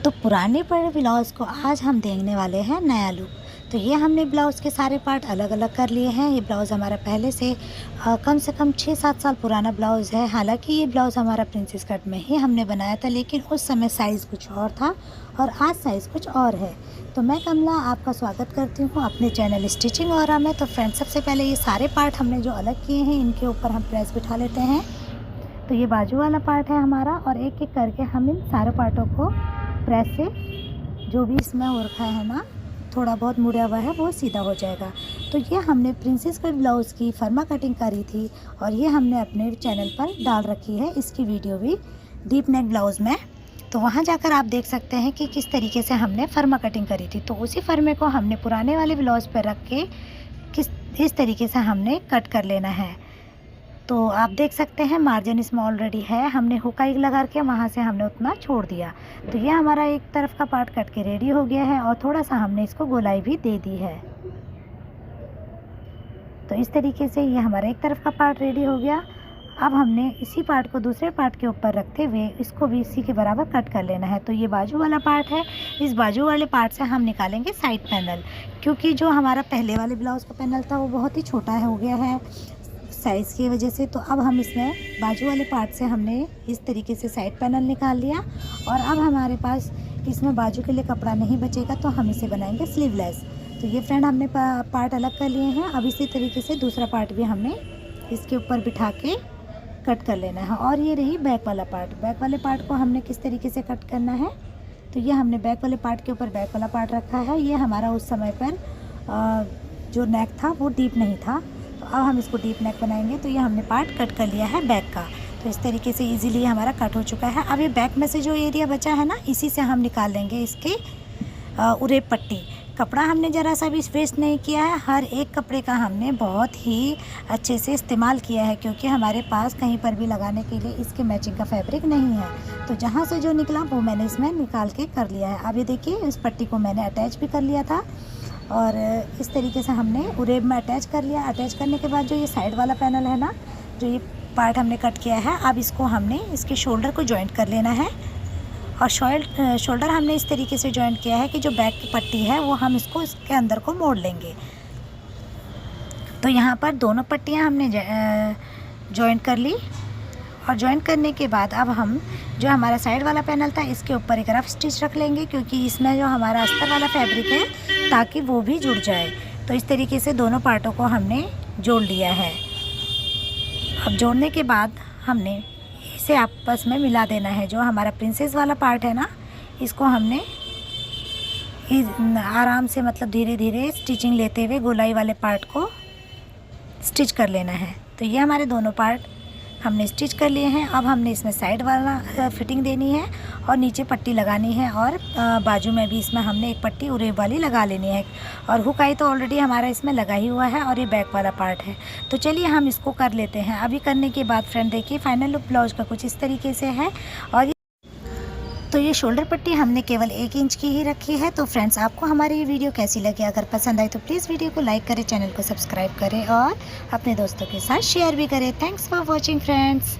तो पुराने पड़े ब्लाउज़ को आज हम देने वाले हैं नया लुक। तो ये हमने ब्लाउज़ के सारे पार्ट अलग अलग कर लिए हैं। ये ब्लाउज़ हमारा पहले से कम 6-7 साल पुराना ब्लाउज़ है। हालांकि ये ब्लाउज़ हमारा प्रिंसेस कट में ही हमने बनाया था, लेकिन उस समय साइज़ कुछ और था और आज साइज़ कुछ और है। तो मैं कमला आपका स्वागत करती हूँ अपने चैनल स्टिचिंग औरा में। तो फ्रेंड्स, सबसे पहले ये सारे पार्ट हमने जो अलग किए हैं इनके ऊपर हम प्रेस बिठा लेते हैं। तो ये बाजू वाला पार्ट है हमारा, और एक एक करके हम इन सारे पार्टों को प्रेस से जो भी इसमें हो रखा है ना, थोड़ा बहुत मुड़ा हुआ है, वो सीधा हो जाएगा। तो ये हमने प्रिंसेस कट ब्लाउज़ की फर्मा कटिंग करी थी और ये हमने अपने चैनल पर डाल रखी है इसकी वीडियो भी, डीप नेक ब्लाउज़ में। तो वहाँ जाकर आप देख सकते हैं कि किस तरीके से हमने फर्मा कटिंग करी थी। तो उसी फर्मे को हमने पुराने वाले ब्लाउज़ पर रख के इस तरीके से हमने कट कर लेना है। तो आप देख सकते हैं मार्जिन इसमें ऑलरेडी है, हमने हुकाई लगा के वहाँ से हमने उतना छोड़ दिया। तो ये हमारा एक तरफ का पार्ट कट के रेडी हो गया है और थोड़ा सा हमने इसको गोलाई भी दे दी है। तो इस तरीके से ये हमारा एक तरफ का पार्ट रेडी हो गया। अब हमने इसी पार्ट को दूसरे पार्ट के ऊपर रखते हुए इसको भी इसी के बराबर कट कर लेना है। तो ये बाजू वाला पार्ट है, इस बाजू वाले पार्ट से हम निकालेंगे साइड पैनल, क्योंकि जो हमारा पहले वाले ब्लाउज़ का पैनल था वो बहुत ही छोटा हो गया है साइज़ की वजह से। तो अब हम इसमें बाजू वाले पार्ट से हमने इस तरीके से साइड पैनल निकाल लिया और अब हमारे पास इसमें बाजू के लिए कपड़ा नहीं बचेगा, तो हम इसे बनाएंगे स्लीवलेस। तो ये फ्रेंड हमने पार्ट अलग कर लिए हैं। अब इसी तरीके से दूसरा पार्ट भी हमने इसके ऊपर बिठा के कट कर लेना है। और ये रही बैक वाला पार्ट। बैक वाले पार्ट को हमने किस तरीके से कट करना है, तो ये हमने बैक वाले पार्ट के ऊपर बैक वाला पार्ट रखा है। ये हमारा उस समय पर जो नेक था वो डीप नहीं था, तो अब हम इसको डीप नेक बनाएंगे। तो ये हमने पार्ट कट कर लिया है बैक का। तो इस तरीके से इजीली हमारा कट हो चुका है। अब ये बैक में से जो एरिया बचा है ना, इसी से हम निकाल लेंगे इसके उरेब पट्टी। कपड़ा हमने ज़रा सा भी वेस्ट नहीं किया है, हर एक कपड़े का हमने बहुत ही अच्छे से इस्तेमाल किया है, क्योंकि हमारे पास कहीं पर भी लगाने के लिए इसके मैचिंग का फैब्रिक नहीं है। तो जहाँ से जो निकला वो मैंने इसमें निकाल के कर लिया है। अब ये देखिए, इस पट्टी को मैंने अटैच भी कर लिया था और इस तरीके से हमने उरेब में अटैच कर लिया। अटैच करने के बाद जो ये साइड वाला पैनल है ना, जो ये पार्ट हमने कट किया है, अब इसको हमने इसके शोल्डर को जॉइंट कर लेना है। और शोल्डर हमने इस तरीके से जॉइंट किया है कि जो बैक की पट्टी है वो हम इसको इसके अंदर को मोड़ लेंगे। तो यहाँ पर दोनों पट्टियाँ हमने जॉइंट कर ली। और जॉइंट करने के बाद अब हम जो हमारा साइड वाला पैनल था इसके ऊपर एक रफ स्टिच रख लेंगे, क्योंकि इसमें जो हमारा अस्तर वाला फैब्रिक है ताकि वो भी जुड़ जाए। तो इस तरीके से दोनों पार्टों को हमने जोड़ लिया है। अब जोड़ने के बाद हमने इसे आपस में मिला देना है। जो हमारा प्रिंसेस वाला पार्ट है ना, इसको हमने आराम से, मतलब धीरे धीरे स्टिचिंग लेते हुए गोलाई वाले पार्ट को स्टिच कर लेना है। तो ये हमारे दोनों पार्ट हमने स्टिच कर लिए हैं। अब हमने इसमें साइड वाला फिटिंग देनी है और नीचे पट्टी लगानी है, और बाजू में भी इसमें हमने एक पट्टी उरेब वाली लगा लेनी है। और हुकाई तो ऑलरेडी हमारा इसमें लगा ही हुआ है और ये बैक वाला पार्ट है। तो चलिए हम इसको कर लेते हैं। अभी करने के बाद फ्रेंड देखिए, फाइनल लुक ब्लाउज का कुछ इस तरीके से है। और तो ये शोल्डर पट्टी हमने केवल 1 इंच की ही रखी है। तो फ्रेंड्स, आपको हमारी ये वीडियो कैसी लगी? अगर पसंद आई तो प्लीज़ वीडियो को लाइक करें, चैनल को सब्सक्राइब करें और अपने दोस्तों के साथ शेयर भी करें। Thanks for watching friends.